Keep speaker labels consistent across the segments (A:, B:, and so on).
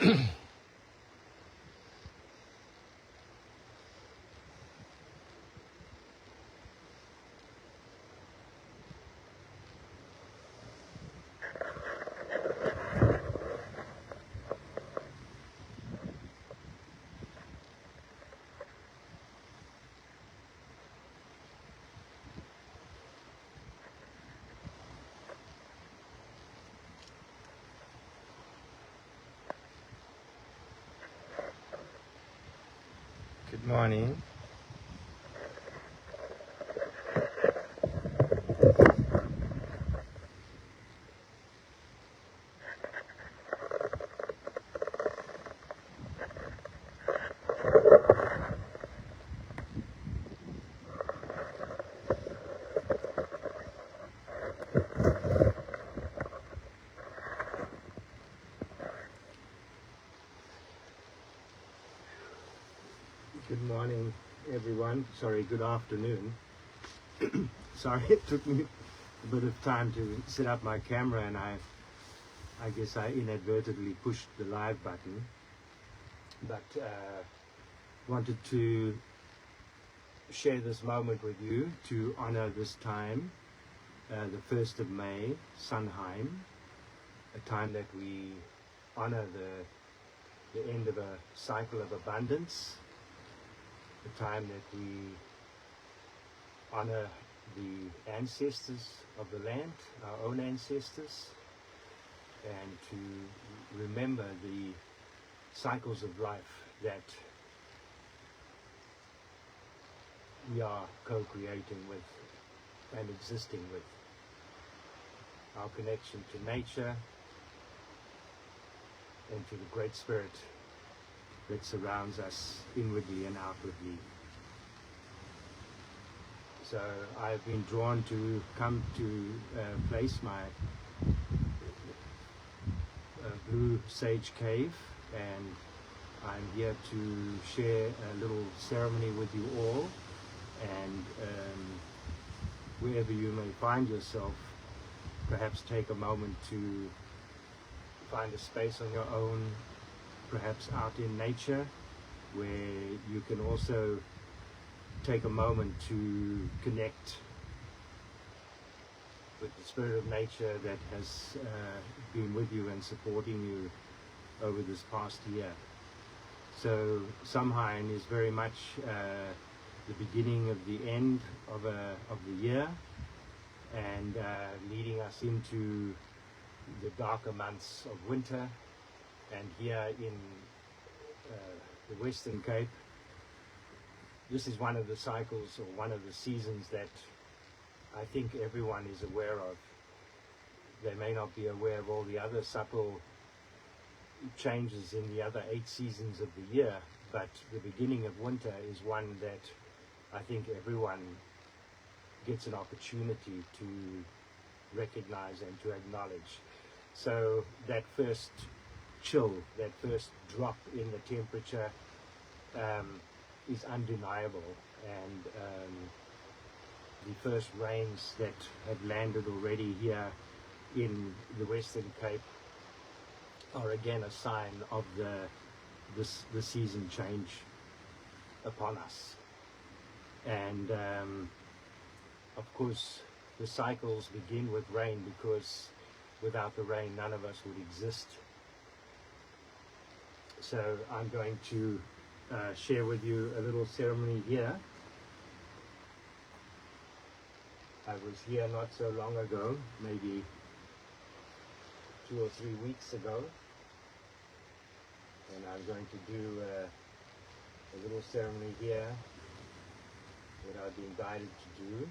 A: Good morning. Good morning, everyone. Sorry, good afternoon. Sorry, it took me a bit of time to set up my camera, and I guess I inadvertently pushed the live button. But wanted to share this moment with you to honor this time, the 1st of May, Samhain, a time that we honor the end of a cycle of abundance, the time that we honor the ancestors of the land, our own ancestors, and to remember the cycles of life that we are co-creating with and existing with. Our connection to nature and to the Great Spirit that surrounds us inwardly and outwardly. So I've been drawn to come to place my blue sage cave, and I'm here to share a little ceremony with you all, and wherever you may find yourself, perhaps take a moment to find a space on your own, perhaps out in nature, where you can also take a moment to connect with the spirit of nature that has been with you and supporting you over this past year. So Samhain is very much the beginning of the end of the year, and leading us into the darker months of winter. And here in the Western Cape, this is one of the cycles, or one of the seasons, that I think everyone is aware of. They may not be aware of all the other subtle changes in the other 8 seasons of the year, but the beginning of winter is one that I think everyone gets an opportunity to recognize and to acknowledge. So that first chill, that first drop in the temperature is undeniable, and the first rains that have landed already here in the Western Cape are again a sign of the season change upon us. And of course the cycles begin with rain, because without the rain none of us would exist. So I'm going to share with you a little ceremony here. I was here not so long ago, maybe 2 or 3 weeks ago, and I'm going to do a little ceremony here that I've been guided to do.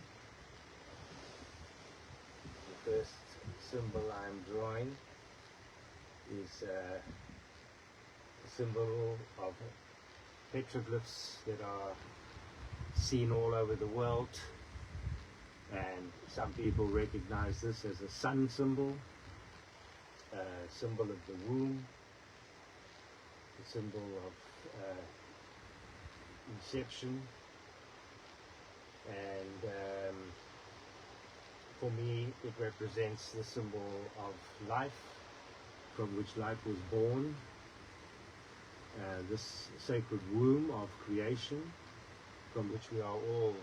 A: The first symbol I'm drawing is a symbol of petroglyphs that are seen all over the world, and some people recognize this as a sun symbol, a symbol of the womb, a symbol of inception, and for me it represents the symbol of life, from which life was born, this sacred womb of creation, from which we are all,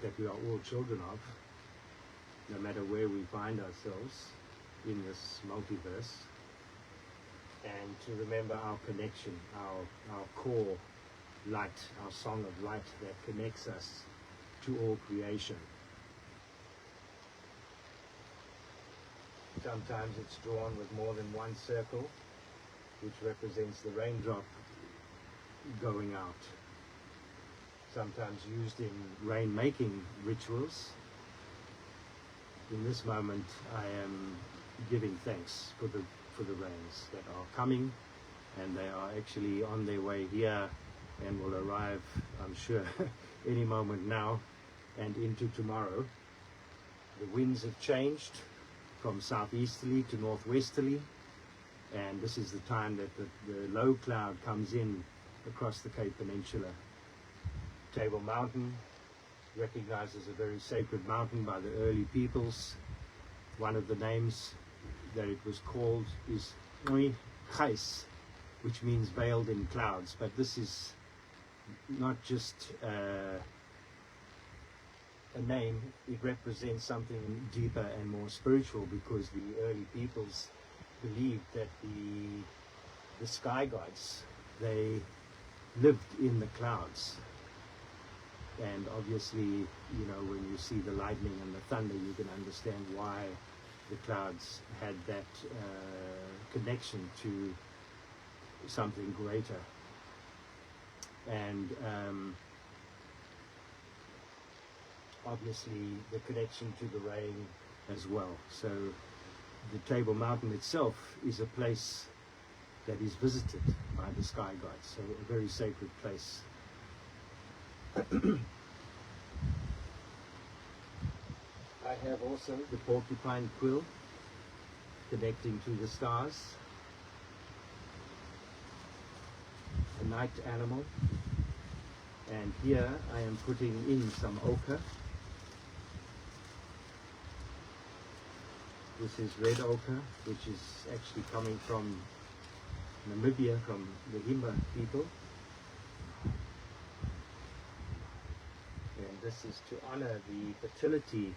A: that we are all children of, no matter where we find ourselves in this multiverse, and to remember our connection, our core light, our song of light that connects us to all creation. Sometimes it's drawn with more than one circle, which represents the raindrop going out. Sometimes used in rain-making rituals. In this moment, I am giving thanks for the rains that are coming, and they are actually on their way here and will arrive, I'm sure, any moment now and into tomorrow. The winds have changed from southeasterly to northwesterly, and this is the time that the low cloud comes in across the Cape Peninsula. Table Mountain, recognized as a very sacred mountain by the early peoples. One of the names that it was called is Noi Gais, which means veiled in clouds, but this is not just a name, it represents something deeper and more spiritual, because the early peoples believed that the sky gods, they lived in the clouds. And obviously, you know, when you see the lightning and the thunder, you can understand why the clouds had that connection to something greater. And obviously the connection to the rain as well. So the Table Mountain itself is a place that is visited by the sky gods, so a very sacred place. I have also the porcupine quill connecting to the stars, a night animal, and here I am putting in some ochre. This is red ochre, which is actually coming from Namibia, from the Himba people. And this is to honor the fertility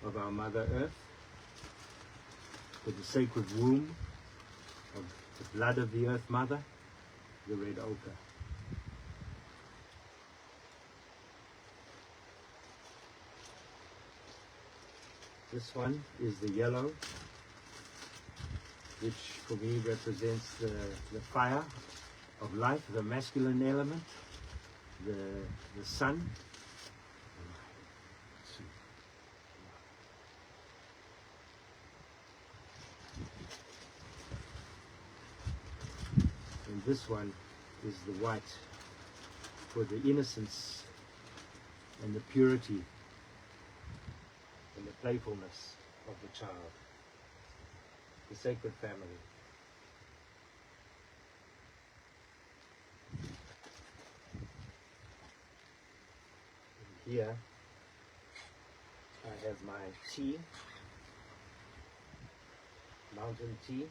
A: of our Mother Earth, with the sacred womb of the blood of the Earth Mother, the red ochre. This one is the yellow, which for me represents the fire of life, the masculine element, the sun. And this one is the white, for the innocence and the purity and the playfulness of the child, the sacred family. And here I have my tea, mountain tea,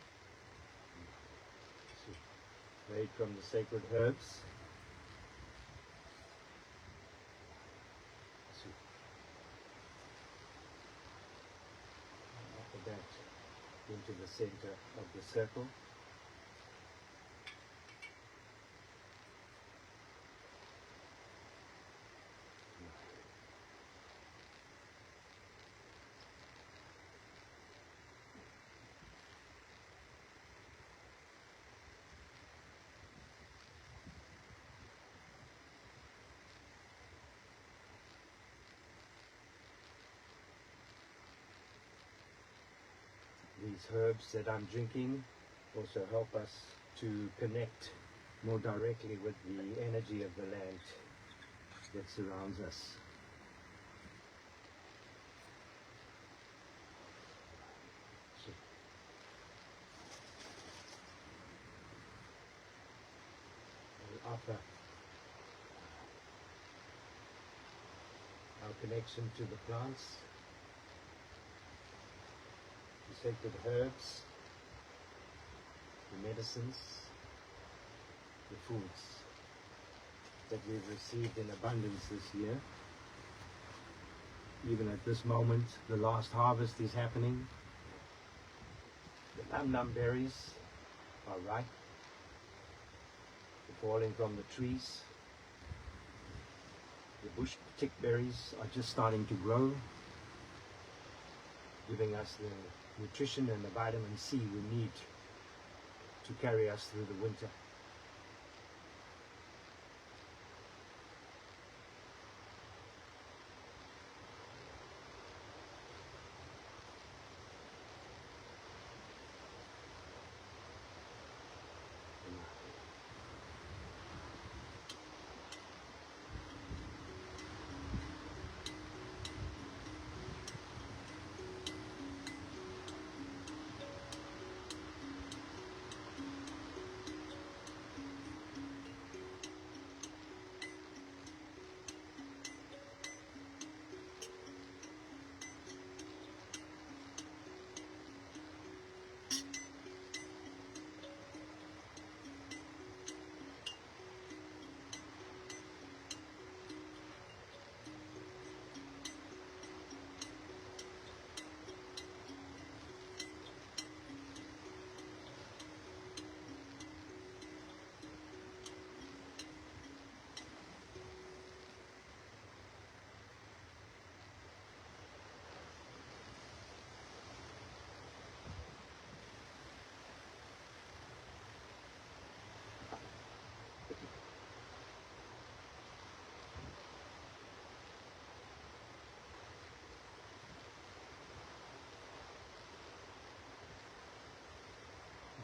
A: made from the sacred herbs. After that, into the center of the circle. These herbs that I'm drinking also help us to connect more directly with the energy of the land that surrounds us. We offer our connection to the plants, the sacred herbs, the medicines, the foods that we've received in abundance this year. Even at this moment, the last harvest is happening. The num berries are ripe. They're falling from the trees. The bush tick berries are just starting to grow, giving us the nutrition and the vitamin C we need to carry us through the winter.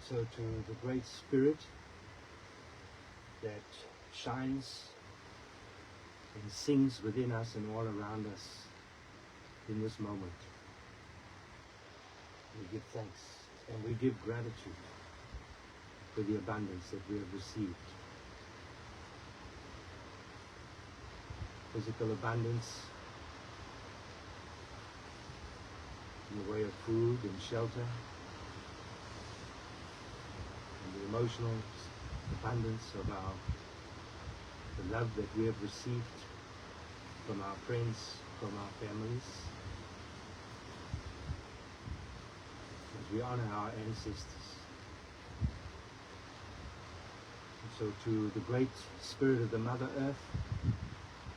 A: So to the Great Spirit that shines and sings within us and all around us in this moment, we give thanks and we give gratitude for the abundance that we have received. Physical abundance in the way of food and shelter, the emotional abundance of the love that we have received from our friends, from our families, as we honor our ancestors. And so to the Great Spirit of the Mother Earth,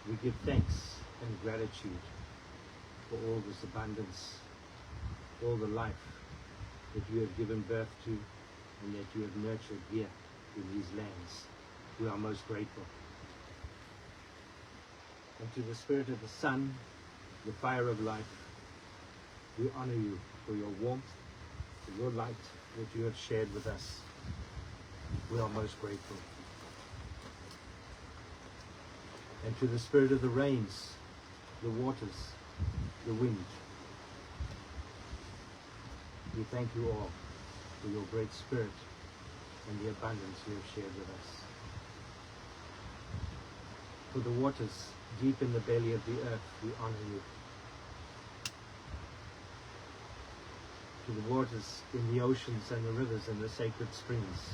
A: we give thanks and gratitude for all this abundance, all the life that you have given birth to and that you have nurtured here in these lands. We are most grateful. And to the Spirit of the Sun, the fire of life, we honor you for your warmth, for your light that you have shared with us. We are most grateful. And to the Spirit of the rains, the waters, the wind, we thank you all for your Great Spirit and the abundance you have shared with us. For the waters deep in the belly of the earth, we honor you. To the waters in the oceans and the rivers and the sacred springs,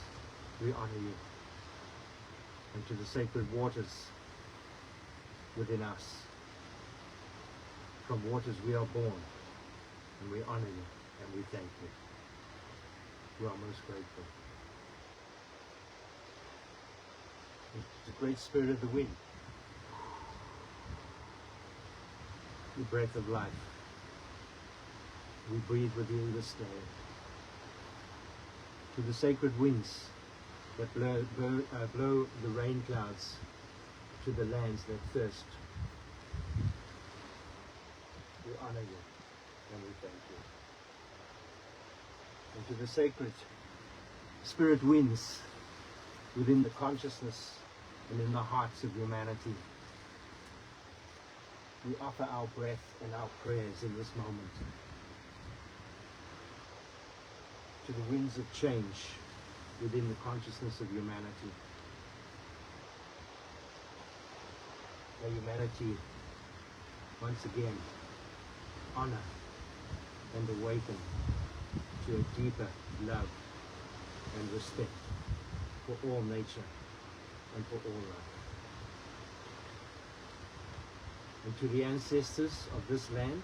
A: we honor you. And to the sacred waters within us, from waters we are born, and we honor you and we thank you. We are most grateful. The Great Spirit of the wind, the breath of life, we breathe with you this day. To the sacred winds that blow the rain clouds to the lands that thirst, we honor you and we thank you. And to the sacred spirit winds within the consciousness and in the hearts of humanity, we offer our breath and our prayers in this moment. To the winds of change within the consciousness of humanity. May humanity once again honor and awaken to a deeper love and respect for all nature and for all life. And to the ancestors of this land,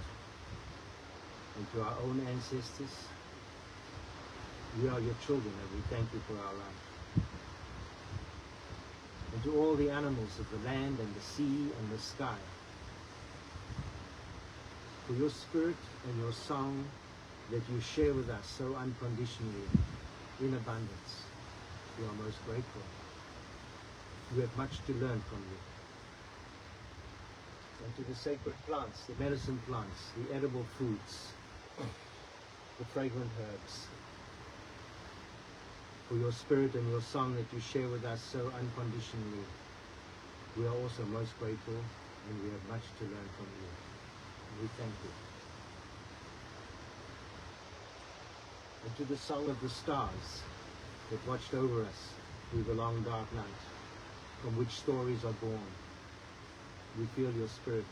A: and to our own ancestors, we are your children and we thank you for our life. And to all the animals of the land and the sea and the sky, for your spirit and your song that you share with us so unconditionally in abundance, we are most grateful. We have much to learn from you. And to the sacred plants, the medicine plants, the edible foods, the fragrant herbs, for your spirit and your song that you share with us so unconditionally, we are also most grateful and we have much to learn from you. We thank you. And to the song of the stars that watched over us through the long dark night, from which stories are born, we feel your spirit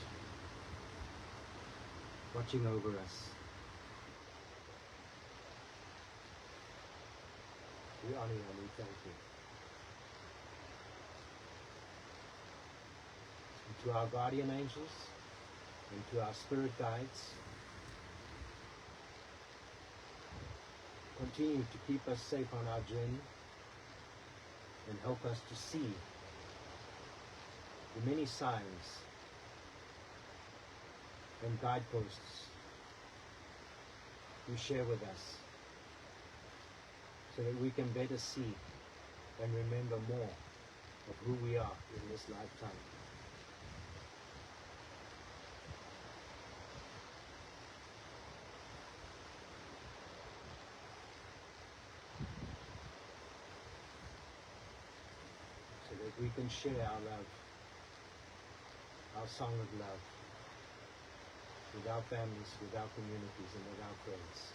A: watching over us. We honor you and we thank you. And to our guardian angels and to our spirit guides, continue to keep us safe on our journey and help us to see the many signs and guideposts you share with us, so that we can better see and remember more of who we are in this lifetime. So that we can share our love, our song of love, with our families, with our communities, and with our friends,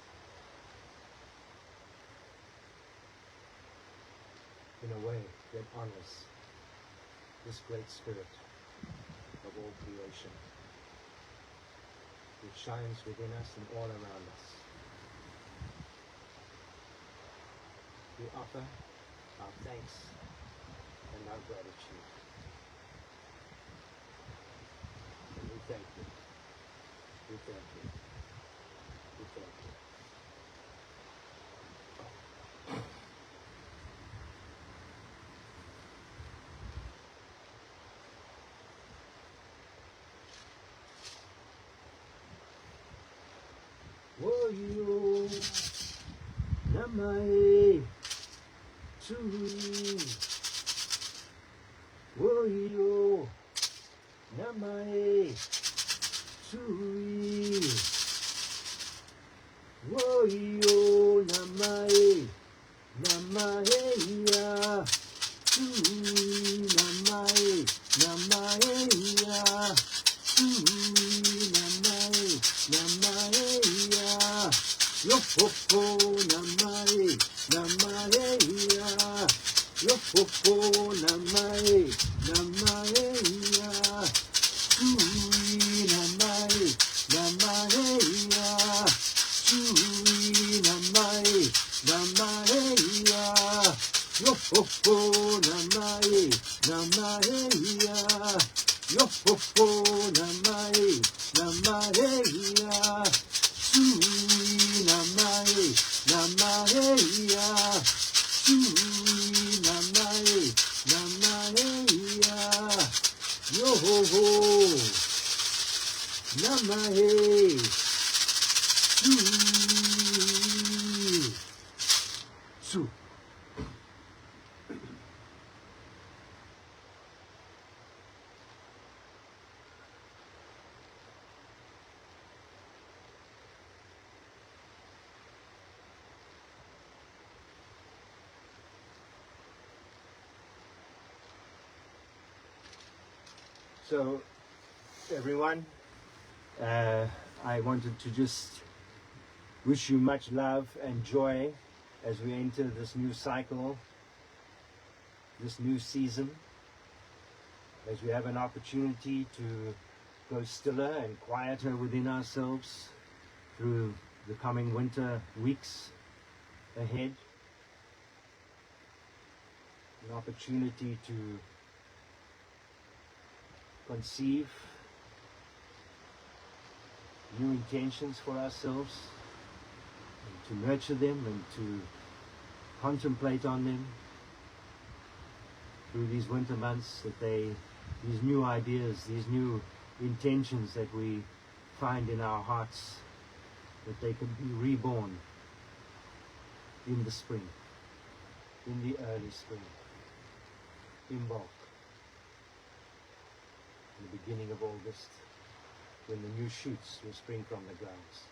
A: in a way that honors this great spirit of all creation, which shines within us and all around us. We offer our thanks and our gratitude. And we thank you. We thank you. We thank you. Woyo Namae Tui. Woyo Namae Tui. Woyo Namae Namae Ya Tui. Namae Namae Ya Tui. Namae Namae Ya Yopopo. Namae Namae Ya Yopopo. Namae Namae Ya Tui. Namae Namae Ya Tui. Namae Namae Ya Yopopo. Namae Namae Ya Yopopo. Namae Namae Ya Tui. Namae Namae Ya Tui. Namae Namae Ya Yoho Namae Tui. Su. So, everyone, I wanted to just wish you much love and joy as we enter this new cycle, this new season, as we have an opportunity to go stiller and quieter within ourselves through the coming winter weeks ahead. an opportunity to conceive new intentions for ourselves, and to nurture them and to contemplate on them through these winter months, that these new ideas, these new intentions that we find in our hearts, that they can be reborn in the spring, in the early spring, in bulk, in the beginning of August, when the new shoots will spring from the grounds.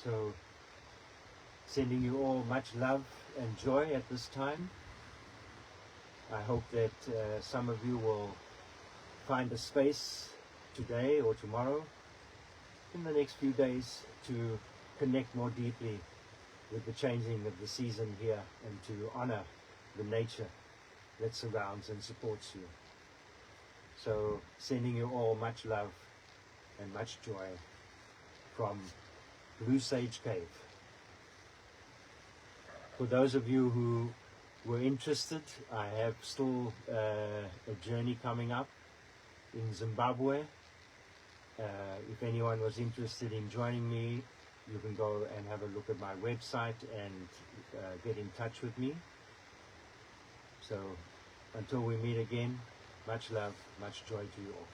A: So, sending you all much love and joy at this time. I hope that some of you will find a space today or tomorrow, in the next few days, to connect more deeply with the changing of the season here, and to honor the nature that surrounds and supports you. So, sending you all much love and much joy from Blue Sage Cave. For those of you who were interested, I have still a journey coming up in Zimbabwe. If anyone was interested in joining me, you can go and have a look at my website and get in touch with me. So until we meet again, much love, much joy to you all.